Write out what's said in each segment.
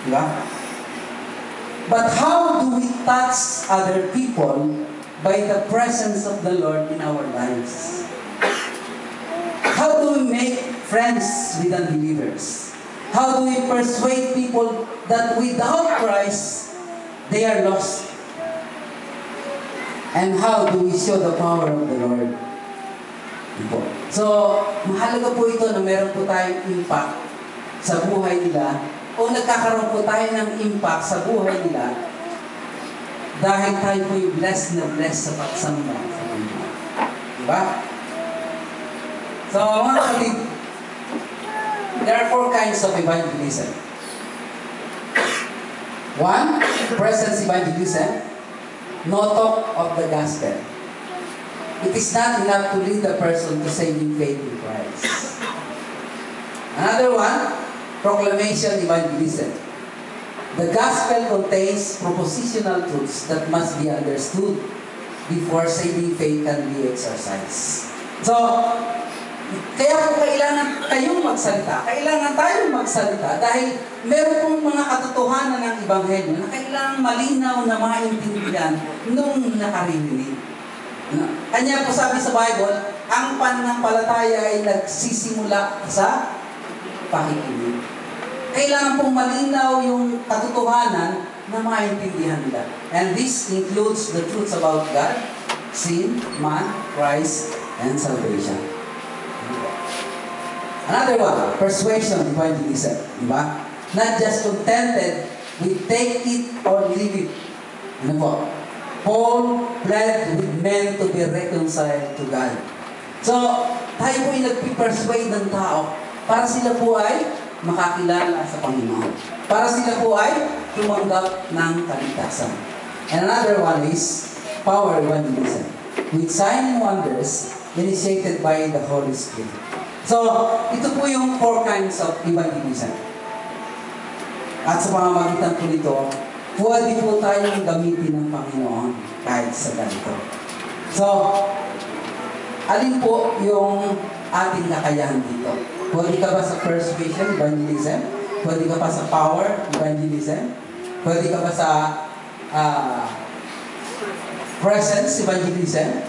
Di ba? But how do we touch other people by the presence of the Lord in our lives? How do we make friends with unbelievers? How do we persuade people that without Christ, they are lost? And how do we show the power of the Lord? So, mahalaga po ito na meron po tayong impact sa buhay nila o nagkakaroon po tayo ng impact sa buhay nila dahil tayo po yung blessed na blessed sa pagsamba sa Panginoon. Diba? So, mga kapatid, there are 4 kinds of evangelism. 1, presence evangelism. No talk of the gospel. It is not enough to lead a person to saving faith in Christ. Another one, proclamation evangelism. The gospel contains propositional truths that must be understood before saving faith can be exercised. So, kaya po kailangan kayong magsalita. Kailangan tayong magsalita dahil meron pong mga katotohanan ng Ebanghelyo na kailangan malinaw na maintindihan nung nakarinig. Kanya po sabi sa Bible, ang pananampalataya ay nagsisimula sa pakikinig. Kailangan pong malinaw yung katotohanan na maintindihan nila. And this includes the truths about God, sin, man, Christ, and salvation. Another one, persuasion evangelism. Diba? Not just contented with take it or leave it. Ano po? Paul pled with men to be reconciled to God. So, tayo po ay nagpipersuade ng tao para sila po ay makakilala sa Panginoon. Para sila po ay tumanggap ng kaligtasan. And another one is power evangelism, with signs and wonders initiated by the Holy Spirit. So, ito po yung 4 kinds of evangelism. At sa pamamagitan po nito, pwede po tayong gamitin ng Panginoon kahit sa ganito. So, alin po yung ating kakayahan dito? Pwede ka ba sa persuasion evangelism? Pwede ka ba sa power evangelism? Pwede ka ba sa presence evangelism?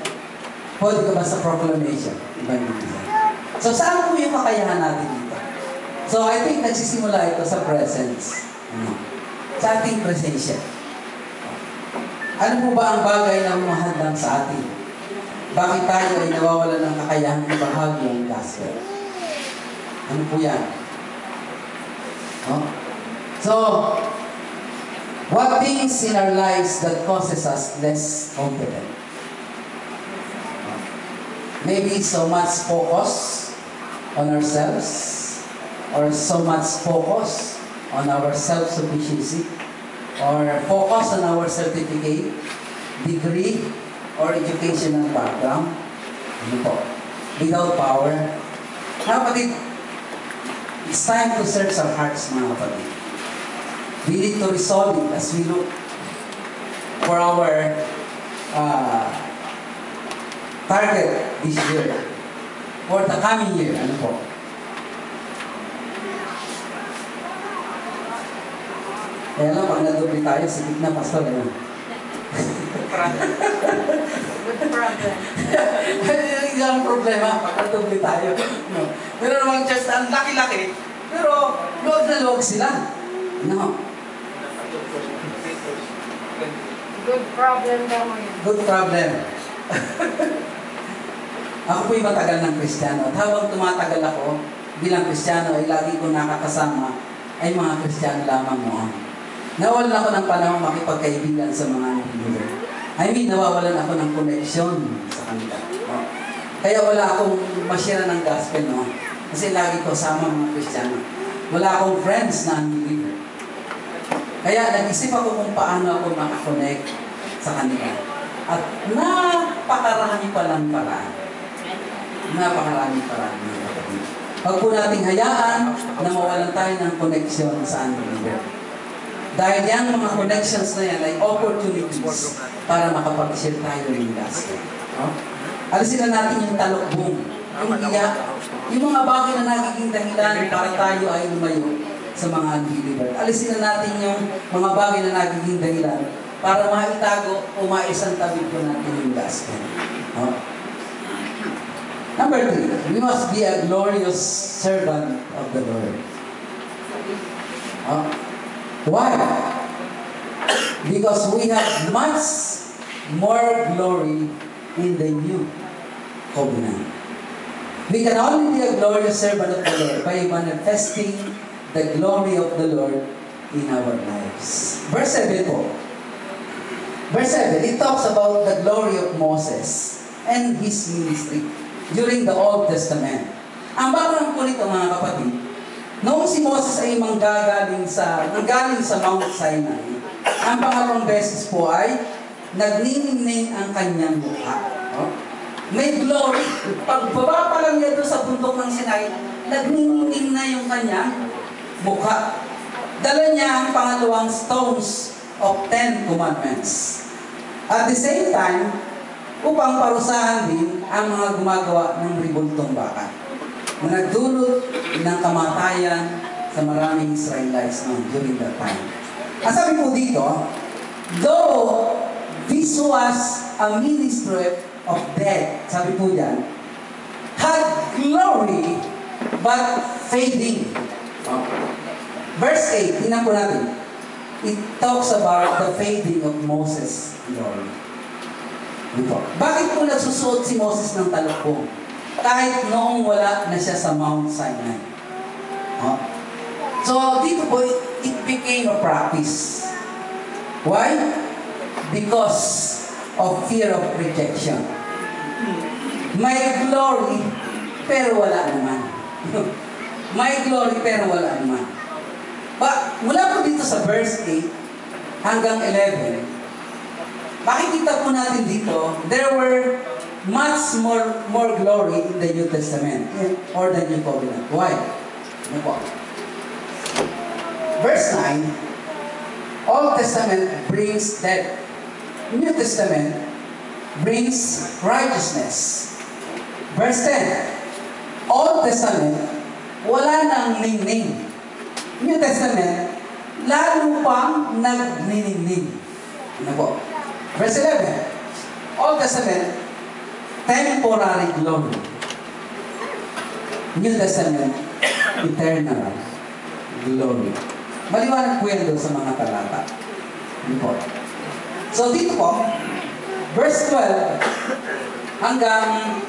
Pwede ka ba sa proclamation evangelism? So, saan po yung kakayahan natin dito? So, I think nagsisimula ito sa presence. Sa ating presensya. Ano po ba ang bagay na mahadlang sa atin? Bakit tayo ay nawawalan ng kakayahan ng bahagi ng gospel? Ano po yan? So, what things in our lives that causes us less confident? Maybe so much focus on ourselves, or so much focus on our self-sufficiency, or focus on our certificate, degree, or educational background. Ano po? Without power. Mga kapatid, it's time to search our hearts, mga kapatid. We need to resolve it as we look for our target this year, or the coming year. Ano po? Kaya lang, pag nadoble tayo, sikip na, pastor. Good problem. Hindi lang problema pag nadoble tayo. No. Pero namang just ang laki-laki, pero luwag na luwag sila. No. Good problem daw mo yun. Good problem. Ako po'y matagal ng Kristiyano. At habang tumatagal ako bilang Kristiyano, ay lagi ko nakakasama ay mga Kristiyano lamang noon. Nawalan ako ng panahon makipagkaibigan sa mga unbeliever. I mean, nawawalan ako ng connection sa kanila. No? Kaya wala akong masyara ng gospel noon. Kasi lagi ko sama mga Kristiyano. Wala akong friends na unbeliever. Kaya nag-isip ako kung paano ako makakonect sa kanila. At napakarami palang paraan. Napakarami paraan. Huwag po nating hayaan na mawalan tayo ng connection sa unbeliever. Dahil yung mga connections na yan ay opportunities para makapag-share tayo ng gospel. No? Alisin na natin yung talokbong, yung mga bagay na nagiging dahilan para tayo ay lumayo sa mga unbeliever. Alisin na natin yung mga bagay na nagiging dahilan para maitago o maisantabi po natin yung gospel. No? Number 3, we must be a glorious servant of the Lord. Why? Because we have much more glory in the new covenant. We can only be a glorious servant of the Lord by manifesting the glory of the Lord in our lives. Verse 7 po. Verse 7, it talks about the glory of Moses and his ministry during the Old Testament. Ang background po nito, mga kapatid, noong si Moses ay nanggaling sa Mount Sinai, ang pangalawang beses po ay nagniningning ang kanyang mukha. May glory. Pagbaba pa lang niya doon sa bundok ng Sinai, nagniningning na yung kanyang mukha. Dala niya ang pangalawang stones of 10 commandments. At the same time, upang parusahan din ang mga gumagawa ng ribultong baka na nagdulot ng kamatayan sa maraming Israelites during that time. Ang sabi po dito, though this was a ministry of death, sabi po dyan, had glory but fading. Verse 8, tingnan po natin. It talks about the fading of Moses' glory. Ito. Bakit po nagsusuot si Moses ng talukbong? Kahit noong wala na siya sa Mount Sinai. So, dito po, it became a practice. Why? Because of fear of rejection. May glory, pero wala naman. May glory, pero wala naman. Mula po dito sa verse 8 hanggang 11, makikita po natin dito, there were much more glory in the New Testament or the New Covenant. Why? Ano po? Verse 9, Old Testament brings death. New Testament brings righteousness. Verse 10, Old Testament, wala nang ningning. New Testament, lalo pang nagniningning. Ano po? Verse 11, Old Testament, temporary glory. New Testament, eternal glory. Maliwanag po yan doon sa mga talata. Ano po? So dito po, verse 12 hanggang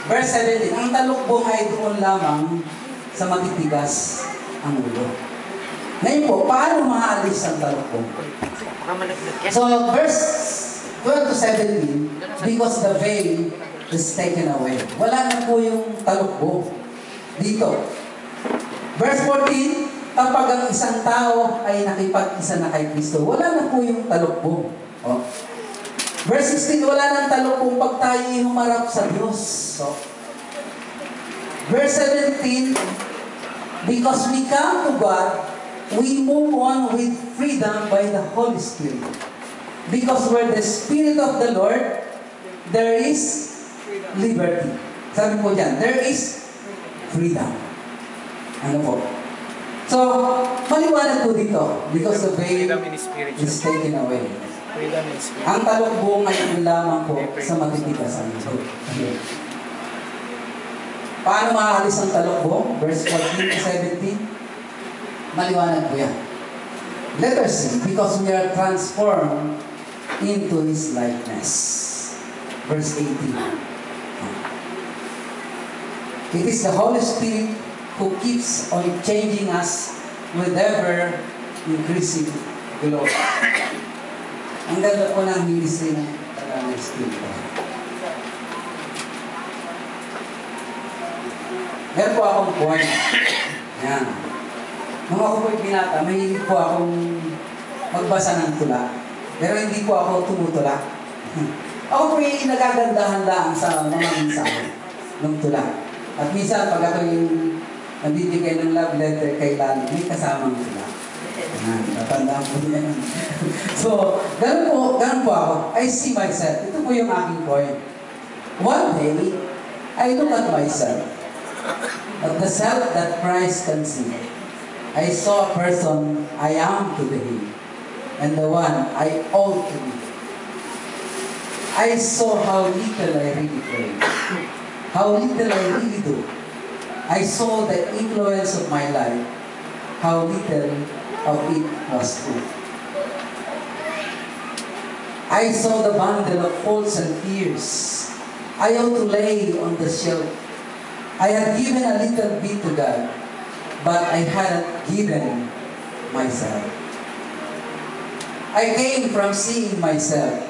verse 17, ang talukbong ay doon lamang sa matitigas ang ulo. Ngayon po, paano maalis ang talukbong? So verse 12 to 17, because the veil is taken away. Wala na po yung talukbong dito. Verse 14, kapag ang isang tao ay nakipag-isa na kay Kristo, wala na po yung talukbong. Verse 16, wala nang talukbong pag tayo humarap sa Diyos. Verse 17, because we come to God, we move on with freedom by the Holy Spirit. Because where the Spirit of the Lord, there is liberty. Sabi po dyan, there is freedom. Ano po? So, maliwanag po dito, because the veil is taken away. Ang talukbong ay lamang po sa matitigasan. Paano maaalis ang talukbong? Verse 14 to 17. Maliwanag po yan. Letter C, because we are transformed into His likeness. Verse 18. It is the Holy Spirit who keeps on changing us with ever increasing glory. Ang ganda po ng ministry ng Tagalog Spirit. Meron po akong point. Yan. Nung ako po'y binata, mahilig po akong magbasa ng tula. Pero hindi po ako tumutula. Ako po'y nagagandahan lang sa mga mensahe ng tula. At minsan, pag ako yung nabibigay ng love letter kay Lani, may kasamang tula. Natandaan po niya. So, ganun po ako. I see myself. Ito po yung aking point. One day, I look at myself, at the self that Christ can see. I saw a person I am today and the one I ought to be. I saw how little I really pray, how little I really do. I saw the influence of my life, how little of it was true. I saw the bundle of faults and fears I ought to lay on the shelf. I had given a little bit to God, but I hadn't given myself. I came from seeing myself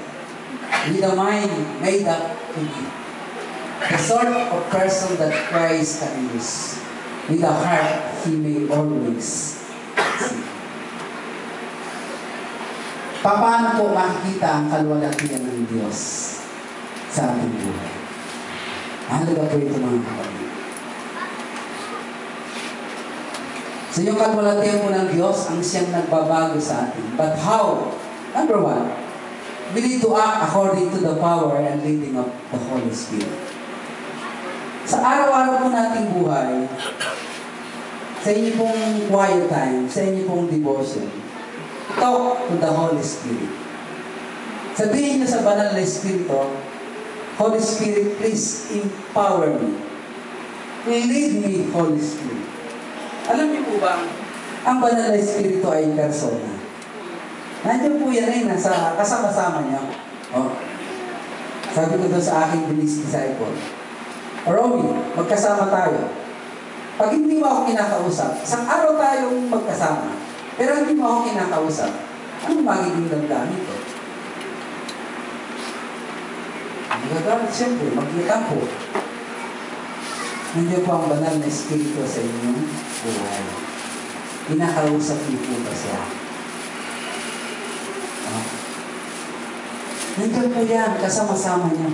with a mind made up to be the sort of person that Christ can use, with a heart He may always see. Paano po makikita ang kalwalhatian ng Diyos sa ating buhay? Mahalaga po ito mga kapatid. So yung kalwalhatian po ng Diyos ang siyang nagbabago sa atin. But how? Number one, we need to act according to the power and leading of the Holy Spirit. Sa araw-araw po nating buhay, sa inyo pong quiet time, sa inyo pong devotion, talk to the Holy Spirit. Sabihin niyo sa banal na Espiritu, Holy Spirit, please empower me. Lead me, Holy Spirit. Alam niyo po ba, ang banal na Espiritu ay persona. Nandiyan po yan ay nasa kasama-sama niya. Oh. Sabi ko doon sa aking bilis disciple, Romy, magkasama tayo. Pag hindi mo ako kinakausap, isang araw tayong magkasama, pero hindi mo ako kinakausap, anong magiging damdamin ko? Magagalit siyempre, magyatampo. Nandiyan po ang banal na Espiritu sa inyong buhay. Kinakausap niyo po ba siya? Nandiyan po yan, kasama-sama niya.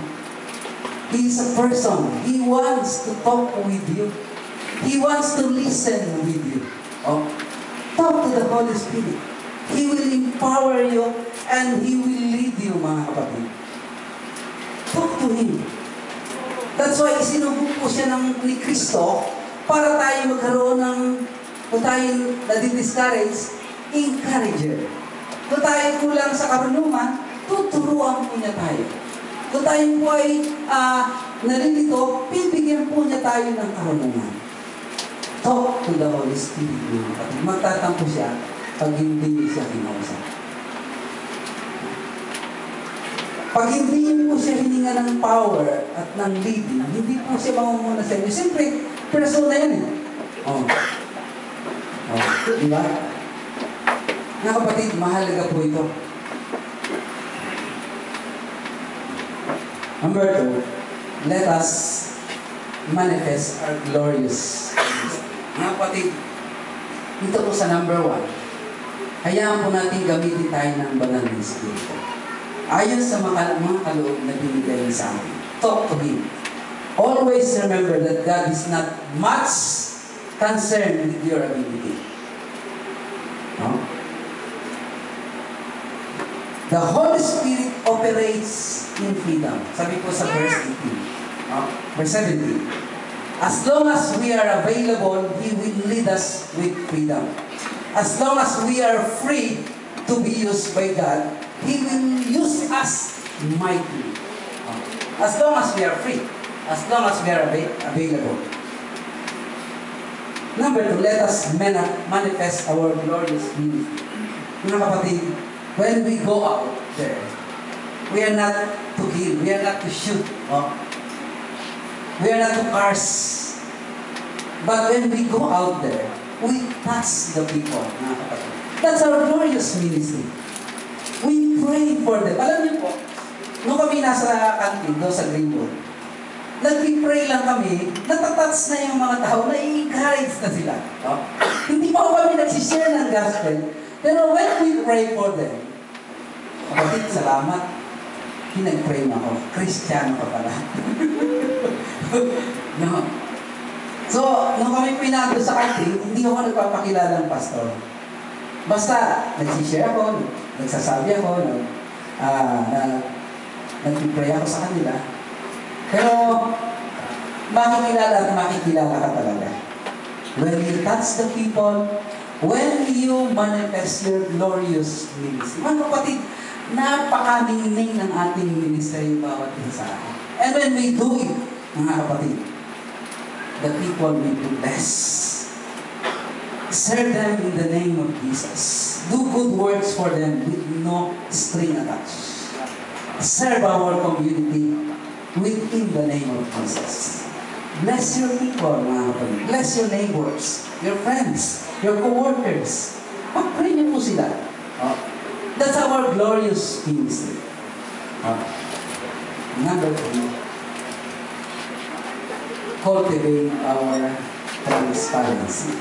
He is a person. He wants to talk with you. He wants to listen with you. Oh. Talk to the Holy Spirit. He will empower you and He will lead you, mga kapatid. Talk to Him. That's why isinubok po siya ni Kristo para tayo magkaroon ng, kung tayo nadidiscourage, encourager. Kung tayo kulang sa karunungan, tuturuan po niya tayo. Kung tayo po ay nalilito, bibigyan po niya tayo ng karunungan. Talk to the Holy Spirit. Magtatampo siya pag hindi siya kinausap. Pag hindi po siya hininga ng power at ng leading, hindi po siya mamumuna sa inyo. Siyempre, persona yan eh. Oh. Diba? Mga kapatid, mahalaga po ito. Number 2, let us manifest our glorious ministry. Mga kapatid, dito po sa number 1, hayaan po natin gamitin tayo ng banal na Espiritu. Ayon sa mga kaloob na binigay niya sa atin. Talk to Him. Always remember that God is not much concerned with your ability. No? The Holy Spirit operates in freedom. Sabi po sa verse 18. Verse 17. As long as we are available, He will lead us with freedom. As long as we are free to be used by God, He will use us mightily. As long as we are free. As long as we are available. Number 2, let us manifest our glorious ministry. Mga kapatid, when we go out there, we are not to kill, we are not to shoot, we are not to curse. But when we go out there, we touch the people, mga kapatid. That's our glorious ministry. We pray for them. Alam niyo po, nung kami nasa kantin doon sa Greenwood, nag-pray lang kami, natatouch na yung mga tao, na-encourage na sila. Hindi pa kami nagsishare ng gospel, pero when we pray for them, kapatid, salamat, pinag-pray mo ako. Kristiyano ka pala. No. So, nung kami pinado sa country, hindi ako nagpapakilala ng pastor. Basta, nagsishare ako, nagsasabi ako, nag-pray ako sa kanila. Pero, makikilala at makikilala ka talaga. When you touch the people, When you manifest your glorious ministry. Mga kapatid, napakaningning ng ating ministry bawat isa sa atin. And when we do it, mga kapatid, the people will be blessed. Serve them in the name of Jesus. Do good works for them with no string attached. Serve our community within the name of Jesus. Bless your people, mga kapatid. Bless your neighbors, your friends, your co-workers. Pag-pray niyo po sila. That's our glorious ministry. Number 3, cultivate our transparency.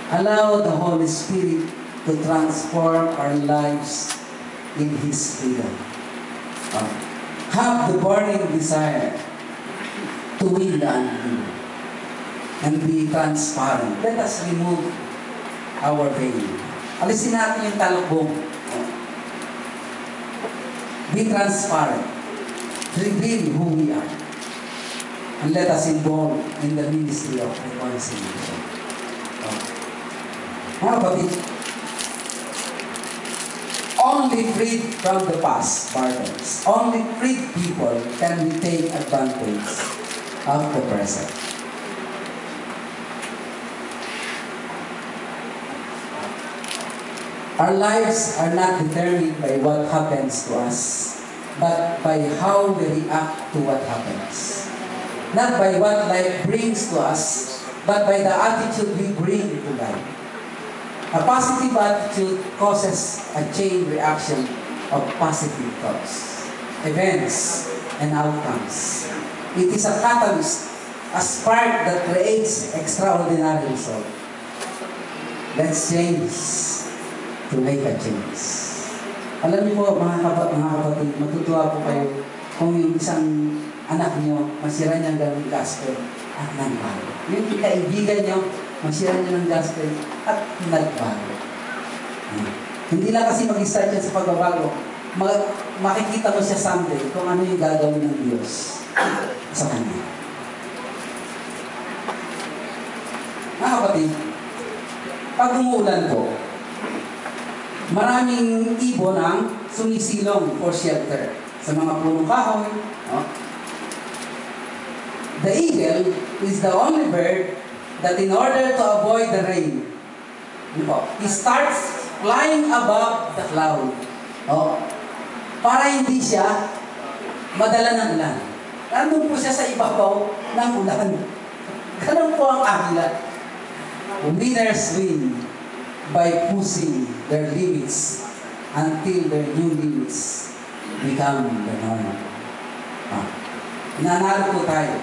Allow the Holy Spirit to transform our lives in His freedom. Have the burning desire to win the unbeliever and be transparent. Let us remove our veil. Alisin natin yung talukbong. Be transparent. Reveal who we are. And let us involve in the ministry of reconciliation. Mga kapatid, only freed from the past burdens, only freed people can we take advantage of the present. Our lives are not determined by what happens to us, but by how we react to what happens. Not by what life brings to us, but by the attitude we bring to life. A positive attitude causes a chain reaction of positive thoughts, events, and outcomes. It is a catalyst, a spark that creates extraordinary result. Let's change to make a change. Alam niyo po, mga kapatid, matutuwa po kayo kung yung isang anak niyo, masira niya ng gospel at nagbago. Yung kaibigan niyo, masira niya ng gospel at nagbago. Hindi lang kasi mag-start siya sa pagbabago. Makikita mo siya someday kung ano yung gagawin ng Diyos sa kanya. Mga kapatid, pag umuulan po, maraming ibon ang sumisilong for shelter sa mga punong kahoy. The eagle is the only bird that in order to avoid the rain, he starts flying above the cloud. Para hindi siya madala ng ulan. Nandun po siya sa ibabaw ng ulan. Ganun po ang agila. Winners win by pushing their limits until their new limits become the normal. Nanalo po tayo.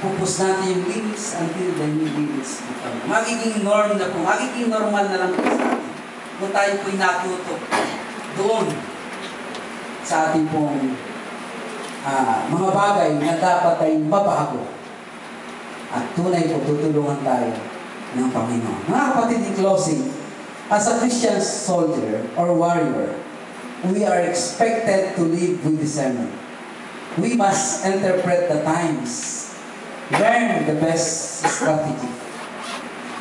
Pupus natin yung limits until the new limits become. Magiging norm na po, magiging normal na lang po sa atin. Kung tayo po'y natuto doon sa ating pong mga bagay na dapat ay mabago. At tunay po tutulungan tayo ng Panginoon. Mga kapatid, in closing, as a Christian soldier or warrior, we are expected to live with discernment. We must interpret the times, learn the best strategy,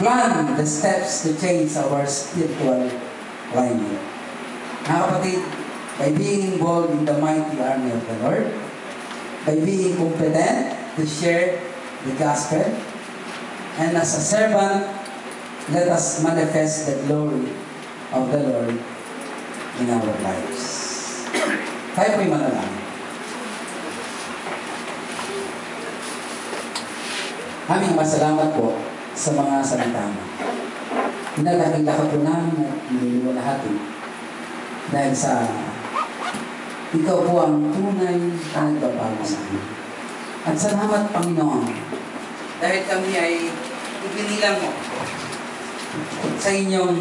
plan the steps to change our spiritual climate. Mga kapatid, by being involved in the mighty army of the Lord, by being competent to share the gospel, and as a servant, let us manifest the glory of the Lord in our lives. Tayo po'y manalangin. Aming masalamat po sa mga salita mo. Pinagkakita ko po namin at niliwalahati dahil sa ikaw po ang tunay na nagbabago sa amin. At salamat, Panginoon, dahil kami ay ibinilang mo sa inyong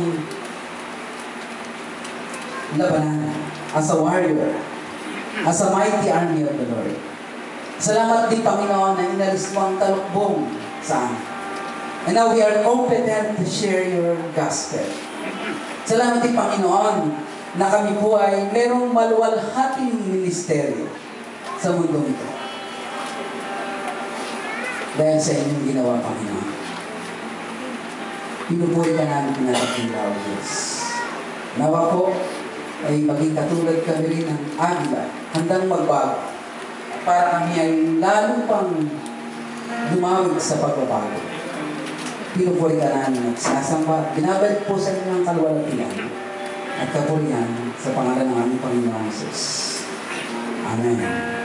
labanan as a warrior, as a mighty army of the Lord. Salamat din, Panginoon, na inalis mo ang talukbong sa amin. And now we are competent to share your gospel. Salamat din, Panginoon, na kami po ay merong maluwalhating ministeryo sa mundo ito. Dahil sa inyong ginawa, Panginoon. Pinubuhay ka namin ng dakila, O Diyos. Nawa po ay maging katulad kami rin ng agila, handang magbago, para kami ay lalo pang lumawig sa pagbabago. Pinubuhay ka namin at sinasamba, binabalik po sa inyo ang kalwalatian at kapurihan sa pangalan ng aming Panginoon Jesus. Amen.